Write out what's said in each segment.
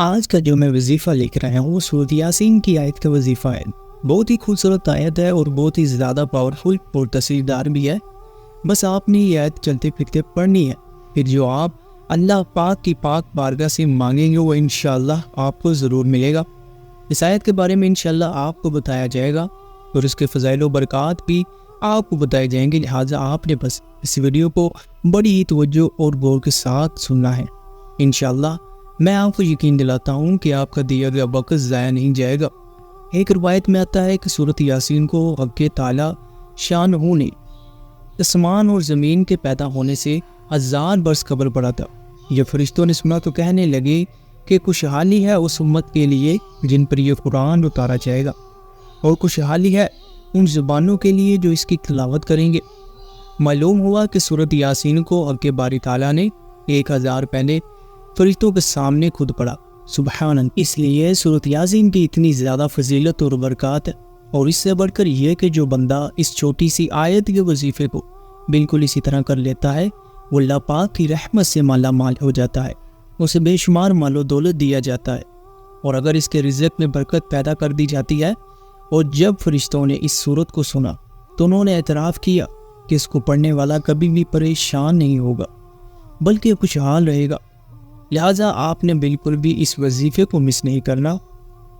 آج کا جو میں وظیفہ لکھ رہا ہوں وہ سورۃ یاسین کی آیت کا وظیفہ ہے۔ بہت ہی خوبصورت آیت ہے اور بہت ہی زیادہ پاورفل اور تاثیر دار بھی ہے۔ بس آپ نے یہ آیت چلتے پھرتے پڑھنی ہے، پھر جو آپ اللہ پاک کی پاک بارگاہ سے مانگیں گے وہ انشاءاللہ آپ کو ضرور ملے گا۔ اس آیت کے بارے میں انشاءاللہ آپ کو بتایا جائے گا اور اس کے فضائل و برکات بھی آپ کو بتائے جائیں گے، لہٰذا آپ نے بس اس ویڈیو کو بڑی ہی توجہ اور غور کے ساتھ سننا ہے۔ انشاءاللہ میں آپ کو یقین دلاتا ہوں کہ آپ کا دیا گیا وقت ضائع نہیں جائے گا۔ ایک روایت میں آتا ہے کہ سورۃ یاسین کو حق تعالیٰ شان نے آسمان اور زمین کے پیدا ہونے سے 1000 برس قبل پڑا تھا۔ یہ فرشتوں نے سنا تو کہنے لگے کہ خوشحالی ہے اس امت کے لیے جن پر یہ قرآن اتارا جائے گا، اور خوشحالی ہے ان زبانوں کے لیے جو اس کی تلاوت کریں گے۔ معلوم ہوا کہ سورۃ یاسین کو حق باری تعالیٰ نے 1000 پہلے فرشتوں کے سامنے خود پڑھا۔ سبحان اللہ۔ اس لیے سورۃ یاسین کی اتنی زیادہ فضیلت اور برکات ہے، اور اس سے بڑھ کر یہ کہ جو بندہ اس چھوٹی سی آیت کے وظیفے کو بالکل اسی طرح کر لیتا ہے وہ اللہ پاک کی رحمت سے مالا مال ہو جاتا ہے، اسے بے شمار مال و دولت دیا جاتا ہے، اور اگر اس کے رزق میں برکت پیدا کر دی جاتی ہے۔ اور جب فرشتوں نے اس سورت کو سنا تو انہوں نے اعتراف کیا کہ اس کو پڑھنے والا کبھی بھی پریشان نہیں ہوگا بلکہ خوشحال رہے گا، لہٰذا آپ نے بالکل بھی اس وظیفے کو مس نہیں کرنا۔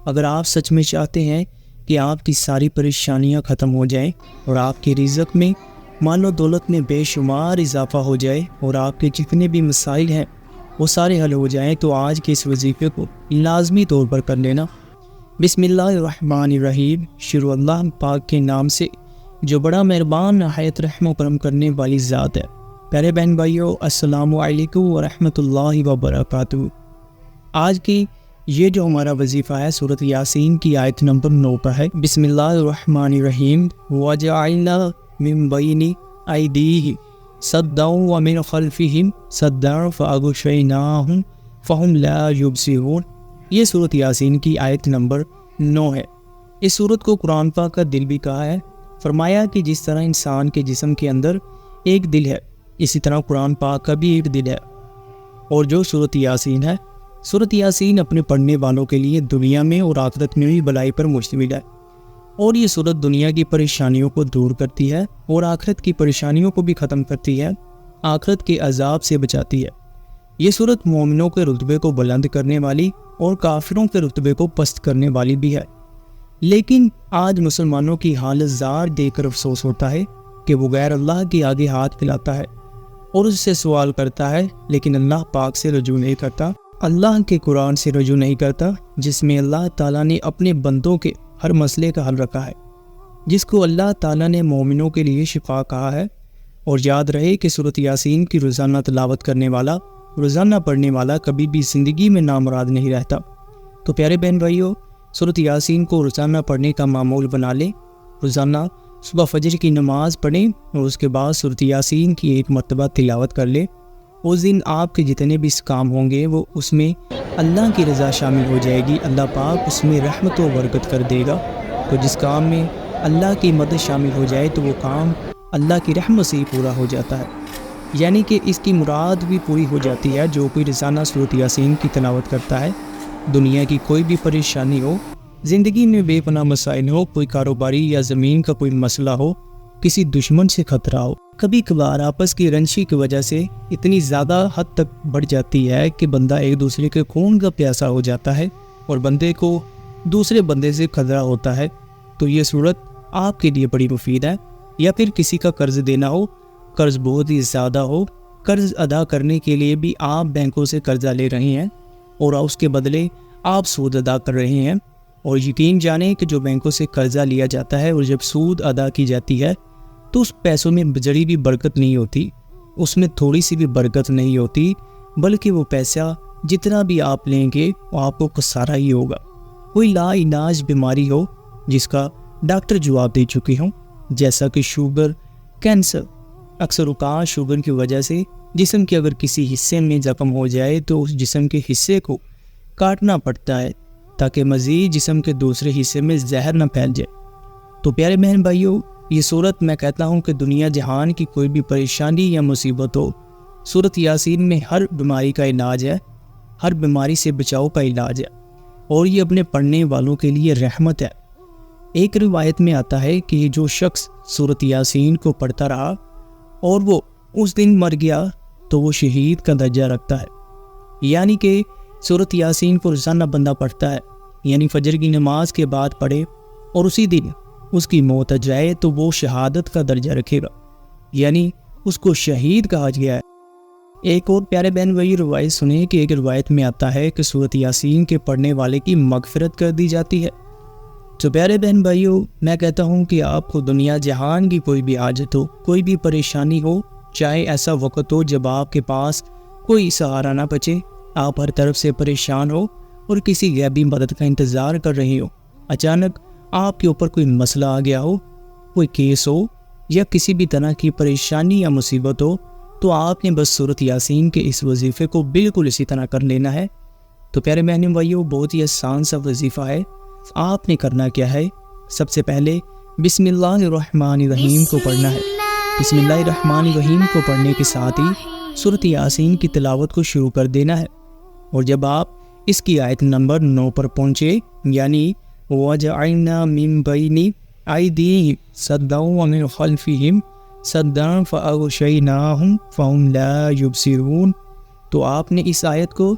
اگر آپ سچ میں چاہتے ہیں کہ آپ کی ساری پریشانیاں ختم ہو جائیں اور آپ کے رزق میں مال و دولت میں بے شمار اضافہ ہو جائے اور آپ کے جتنے بھی مسائل ہیں وہ سارے حل ہو جائیں، تو آج کے اس وظیفے کو لازمی طور پر کر لینا۔ بسم اللہ الرحمن الرحیم، شروع اللہ پاک کے نام سے جو بڑا مہربان نہایت رحم و کرم کرنے والی ذات ہے۔ پیارے بہن بھائیو، السلام علیکم ورحمۃ اللہ وبرکاتہ۔ آج کی یہ جو ہمارا وظیفہ ہے سورۃ یاسین کی آیت نمبر 9 پر ہے۔ بسم اللہ الرحمن الرحیم، وَجَعَلْنَا مِن بَيْنِ أَيْدِيهِمْ سَدًّا وَمِنْ خَلْفِهِمْ سَدًّا فَأَغْشَيْنَاهُمْ فَهُمْ لَا يُبْصِرُونَ۔ یہ سورۃ یاسین کی آیت نمبر 9 ہے۔ اس سورت کو قرآن پاک کا دل بھی کہا ہے۔ فرمایا کہ جس طرح انسان کے جسم کے اندر ایک دل ہے، اسی طرح قرآن پاک کا بھی ایک دل ہے، اور جو سورۃ یاسین ہے، سورۃ یاسین اپنے پڑھنے والوں کے لیے دنیا میں اور آخرت میں بھی بھلائی پر مشتمل ہے، اور یہ سورت دنیا کی پریشانیوں کو دور کرتی ہے اور آخرت کی پریشانیوں کو بھی ختم کرتی ہے، آخرت کے عذاب سے بچاتی ہے۔ یہ سورت مومنوں کے رتبے کو بلند کرنے والی اور کافروں کے رتبے کو پست کرنے والی بھی ہے۔ لیکن آج مسلمانوں کی حالت زار دیکھ کر افسوس ہوتا ہے کہ وہ غیر اللہ کے آگے ہاتھ پھیلاتا ہے اور اس سے سوال کرتا ہے، لیکن اللہ پاک سے رجوع نہیں کرتا، اللہ کے قرآن سے رجوع نہیں کرتا، جس میں اللہ تعالیٰ نے اپنے بندوں کے ہر مسئلے کا حل رکھا ہے، جس کو اللہ تعالیٰ نے مومنوں کے لیے شفا کہا ہے۔ اور یاد رہے کہ سورۃ یاسین کی روزانہ تلاوت کرنے والا، روزانہ پڑھنے والا کبھی بھی زندگی میں نامراد نہیں رہتا۔ تو پیارے بہن بھائیو، سورۃ یاسین کو روزانہ پڑھنے کا معمول بنا لیں۔ روزانہ صبح فجر کی نماز پڑھیں اور اس کے بعد سورۃ یاسین کی ایک مرتبہ تلاوت کر لیں۔ اس دن آپ کے جتنے بھی کام ہوں گے وہ اس میں اللہ کی رضا شامل ہو جائے گی، اللہ پاک اس میں رحمت و برکت کر دے گا۔ تو جس کام میں اللہ کی مدد شامل ہو جائے تو وہ کام اللہ کی رحمت سے ہی پورا ہو جاتا ہے، یعنی کہ اس کی مراد بھی پوری ہو جاتی ہے۔ جو کوئی روزانہ سورۃ یاسین کی تلاوت کرتا ہے، دنیا کی کوئی بھی پریشانی ہو، زندگی میں بے پناہ مسائل ہو، کوئی کاروباری یا زمین کا کوئی مسئلہ ہو، کسی دشمن سے خطرہ ہو، کبھی کبھار آپس کی رنجشی کی وجہ سے اتنی زیادہ حد تک بڑھ جاتی ہے کہ بندہ ایک دوسرے کے خون کا پیاسا ہو جاتا ہے اور بندے کو دوسرے بندے سے خطرہ ہوتا ہے، تو یہ صورت آپ کے لیے بڑی مفید ہے۔ یا پھر کسی کا قرض دینا ہو، قرض بہت ہی زیادہ ہو، قرض ادا کرنے کے لیے بھی آپ بینکوں سے قرضہ لے رہے ہیں اور اس کے بدلے آپ سود ادا کر رہے ہیں، اور یقین جانیں کہ جو بینکوں سے قرضہ لیا جاتا ہے اور جب سود ادا کی جاتی ہے تو اس پیسوں میں ذری بھی برکت نہیں ہوتی، اس میں تھوڑی سی بھی برکت نہیں ہوتی، بلکہ وہ پیسہ جتنا بھی آپ لیں گے وہ آپ کو خسارہ ہی ہوگا۔ کوئی لا علاج بیماری ہو جس کا ڈاکٹر جواب دے چکے ہوں، جیسا کہ شوگر، کینسر، اکثر اوقات شوگر کی وجہ سے جسم کے اگر کسی حصے میں زخم ہو جائے تو اس جسم کے حصے کو کاٹنا پڑتا ہے تاکہ مزید جسم کے دوسرے حصے میں زہر نہ پھیل جائے۔ تو پیارے بہن بھائیو، یہ صورت میں کہتا ہوں کہ دنیا جہان کی کوئی بھی پریشانی یا مصیبت ہو، سورۃ یاسین میں ہر بیماری کا علاج ہے، ہر بیماری سے بچاؤ کا علاج ہے اور یہ اپنے پڑھنے والوں کے لیے رحمت ہے۔ ایک روایت میں آتا ہے کہ جو شخص سورۃ یاسین کو پڑھتا رہا اور وہ اس دن مر گیا تو وہ شہید کا درجہ رکھتا ہے۔ یعنی کہ سورۃ یاسین کو روزانہ بندہ پڑھتا ہے، یعنی فجر کی نماز کے بعد پڑھے اور اسی دن اس کی موت آ جائے تو وہ شہادت کا درجہ رکھے گا، یعنی اس کو شہید کہا گیا ہے۔ ایک اور پیارے بہن بھائی روایت سنیں کہ ایک روایت میں آتا ہے کہ سورۃ یاسین کے پڑھنے والے کی مغفرت کر دی جاتی ہے۔ تو پیارے بہن بھائیوں، میں کہتا ہوں کہ آپ کو دنیا جہان کی کوئی بھی حاجت ہو، کوئی بھی پریشانی ہو، چاہے ایسا وقت ہو جب آپ کے پاس کوئی سہارا نہ بچے، آپ ہر طرف سے پریشان ہو اور کسی غیبی مدد کا انتظار کر رہے ہو، اچانک آپ کے اوپر کوئی مسئلہ آ گیا ہو، کوئی کیس ہو یا کسی بھی طرح کی پریشانی یا مصیبت ہو، تو آپ نے بس سورۃ یاسین کے اس وظیفے کو بالکل اسی طرح کر لینا ہے۔ تو پیارے بہنوں بھائیوں، بہت ہی آسان سا وظیفہ ہے۔ آپ نے کرنا کیا ہے؟ سب سے پہلے بسم اللہ الرحمن الرحیم کو پڑھنا ہے۔ بسم اللہ الرحمن الرحیم کو پڑھنے کے ساتھ ہی سورۃ یاسین کی تلاوت کو شروع کر دینا ہے، اور جب آپ اس کی آیت نمبر 9 پر پہنچے، یعنی وَجَعَلْنَا مِن بَيْنِ أَيْدِيهِمْ سَدًّا وَمِن خَلْفِهِمْ سَدًّا فَأَغْشَيْنَاهُمْ فَهُمْ لَا يُبْصِرُونَ، تو آپ نے اس آیت کو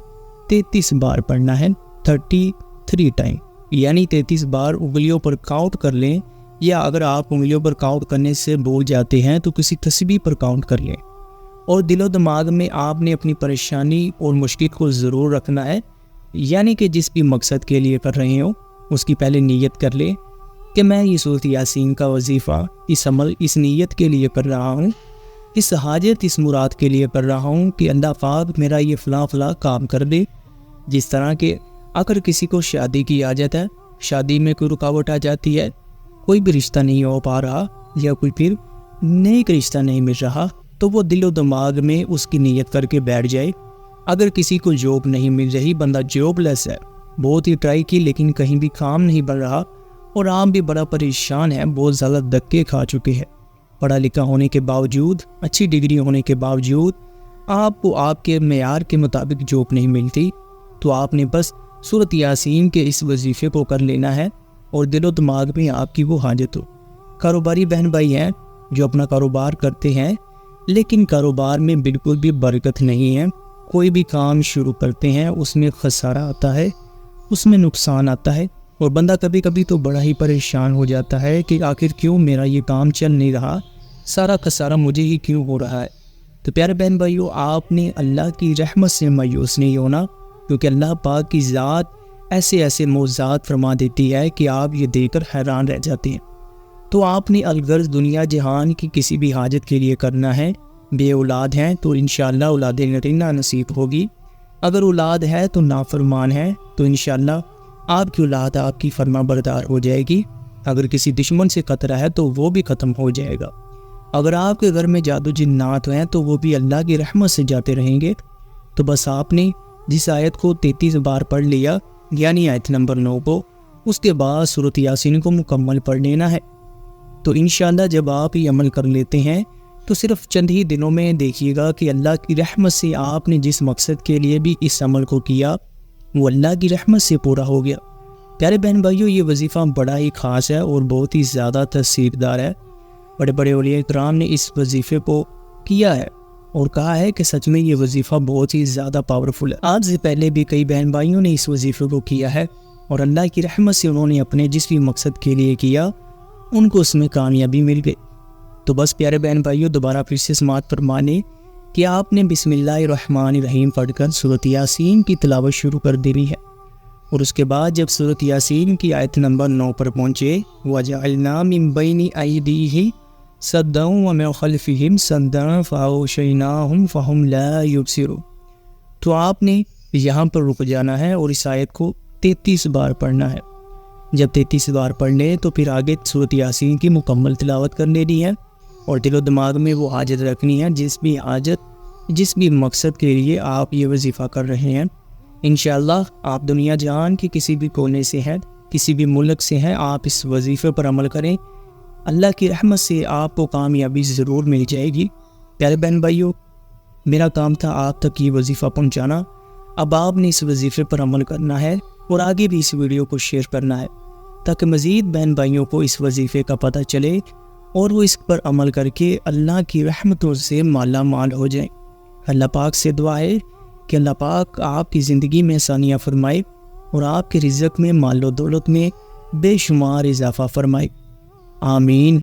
33 بار پڑھنا ہے، 33 ٹائم، یعنی 33 بار انگلیوں پر کاؤنٹ کر لیں، یا اگر آپ انگلیوں پر کاؤنٹ کرنے سے بھول جاتے ہیں تو کسی تسبیح پر کاؤنٹ کر لیں، اور دل و دماغ میں آپ نے اپنی پریشانی اور مشکل کو ضرور رکھنا ہے، یعنی کہ جس بھی مقصد کے لیے کر رہے ہو اس کی پہلے نیت کر لیں کہ میں یہ سورۃ یاسین کا وظیفہ، اس عمل، اس نیت کے لیے کر رہا ہوں، اس حاجت، اس مراد کے لیے کر رہا ہوں کہ اللہ پاک میرا یہ فلاں فلاں کام کر دے۔ جس طرح کہ اگر کسی کو شادی کی حاجت ہے، شادی میں کوئی رکاوٹ آ جاتی ہے، کوئی بھی رشتہ نہیں ہو پا رہا یا کوئی پھر نیک رشتہ نہیں مل رہا، تو وہ دل و دماغ میں اس کی نیت کر کے بیٹھ جائے۔ اگر کسی کو جاب نہیں مل رہی، بندہ جاب لیس ہے، بہت ہی ٹرائی کی لیکن کہیں بھی کام نہیں بن رہا، اور آپ بھی بڑا پریشان ہے، بہت زیادہ دھکے کھا چکے ہیں، پڑھا لکھا ہونے کے باوجود، اچھی ڈگری ہونے کے باوجود آپ کو آپ کے معیار کے مطابق جاب نہیں ملتی، تو آپ نے بس سورۃ یاسین کے اس وظیفے کو کر لینا ہے، اور دل و دماغ میں آپ کی وہ حاجت ہو۔ کاروباری بہن بھائی ہیں جو اپنا کاروبار کرتے ہیں لیکن کاروبار میں بالکل بھی برکت نہیں ہے، کوئی بھی کام شروع کرتے ہیں اس میں خسارہ آتا ہے، اس میں نقصان آتا ہے، اور بندہ کبھی کبھی تو بڑا ہی پریشان ہو جاتا ہے کہ آخر کیوں میرا یہ کام چل نہیں رہا، سارا خسارہ مجھے ہی کیوں ہو رہا ہے۔ تو پیارے بہن بھائیو، آپ نے اللہ کی رحمت سے مایوس نہیں ہونا، کیونکہ اللہ پاک کی ذات ایسے معجزات فرما دیتی ہے کہ آپ یہ دیکھ کر حیران رہ جاتے ہیں۔ تو آپ نے الغرض دنیا جہان کی کسی بھی حاجت کے لیے کرنا ہے۔ بے اولاد ہیں تو انشاءاللہ اولاد نرینہ نصیب ہوگی، اگر اولاد ہے تو نافرمان ہے تو انشاءاللہ آپ کی اولاد آپ کی فرما بردار ہو جائے گی، اگر کسی دشمن سے خطرہ ہے تو وہ بھی ختم ہو جائے گا، اگر آپ کے گھر میں جادو جنات ہیں تو وہ بھی اللہ کی رحمت سے جاتے رہیں گے۔ تو بس آپ نے جس آیت کو 33 بار پڑھ لیا، یعنی آیت نمبر 9 کو، اس کے بعد سورۃ یاسین کو مکمل پڑھ لینا ہے۔ تو انشاءاللہ جب آپ یہ عمل کر لیتے ہیں تو صرف چند ہی دنوں میں دیکھیے گا کہ اللہ کی رحمت سے آپ نے جس مقصد کے لیے بھی اس عمل کو کیا وہ اللہ کی رحمت سے پورا ہو گیا۔ پیارے بہن بھائیوں، یہ وظیفہ بڑا ہی خاص ہے اور بہت ہی زیادہ تاثیردار ہے۔ بڑے بڑے اولیاء کرام نے اس وظیفے کو کیا ہے اور کہا ہے کہ سچ میں یہ وظیفہ بہت ہی زیادہ پاورفل ہے۔ آج سے پہلے بھی کئی بہن بھائیوں نے اس وظیفے کو کیا ہے اور اللہ کی رحمت سے انہوں نے اپنے جس بھی مقصد کے لیے کیا ان کو اس میں کامیابی مل گئی۔ تو بس پیارے بہن بھائیوں، دوبارہ پھر سے سماعت فرمانے کہ آپ نے بسم اللہ الرحمن الرحیم پڑھ کر سورۃ یاسین کی تلاوت شروع کر دینی ہے، اور اس کے بعد جب سورۃ یاسین کی آیت نمبر 9 پر پہنچے، وَجَعَلْنَا مِن بَيْنِ أَيْدِيهِمْ سَدًّا وَمِن خَلْفِهِمْ سَدًّا فَأَغْشَيْنَاهُمْ فَهُمْ لَا يُبْصِرُونَ، تو آپ نے یہاں پر رک جانا ہے اور اس آیت کو 33 بار پڑھنا ہے۔ جب 33 بار پڑھ لیں تو پھر آگے سورۃ یاسین کی مکمل تلاوت کر لینی ہے اور دل و دماغ میں وہ حاجت رکھنی ہے، جس بھی حاجت، جس بھی مقصد کے لیے آپ یہ وظیفہ کر رہے ہیں۔ انشاءاللہ آپ دنیا جہان کی کسی بھی کونے سے ہیں، کسی بھی ملک سے ہیں، آپ اس وظیفے پر عمل کریں، اللہ کی رحمت سے آپ کو کامیابی ضرور مل جائے گی۔ پیارے بہن بھائیوں، میرا کام تھا آپ تک یہ وظیفہ پہنچانا۔ اب آپ نے اس وظیفے پر عمل کرنا ہے اور آگے بھی اس ویڈیو کو شیئر کرنا ہے تاکہ مزید بہن بھائیوں کو اس وظیفے کا پتہ چلے اور وہ اس پر عمل کر کے اللہ کی رحمتوں سے مالا مال ہو جائیں۔ اللہ پاک سے دعا ہے کہ اللہ پاک آپ کی زندگی میں آسانیاں فرمائے اور آپ کے رزق میں، مال و دولت میں بے شمار اضافہ فرمائے۔ آمین۔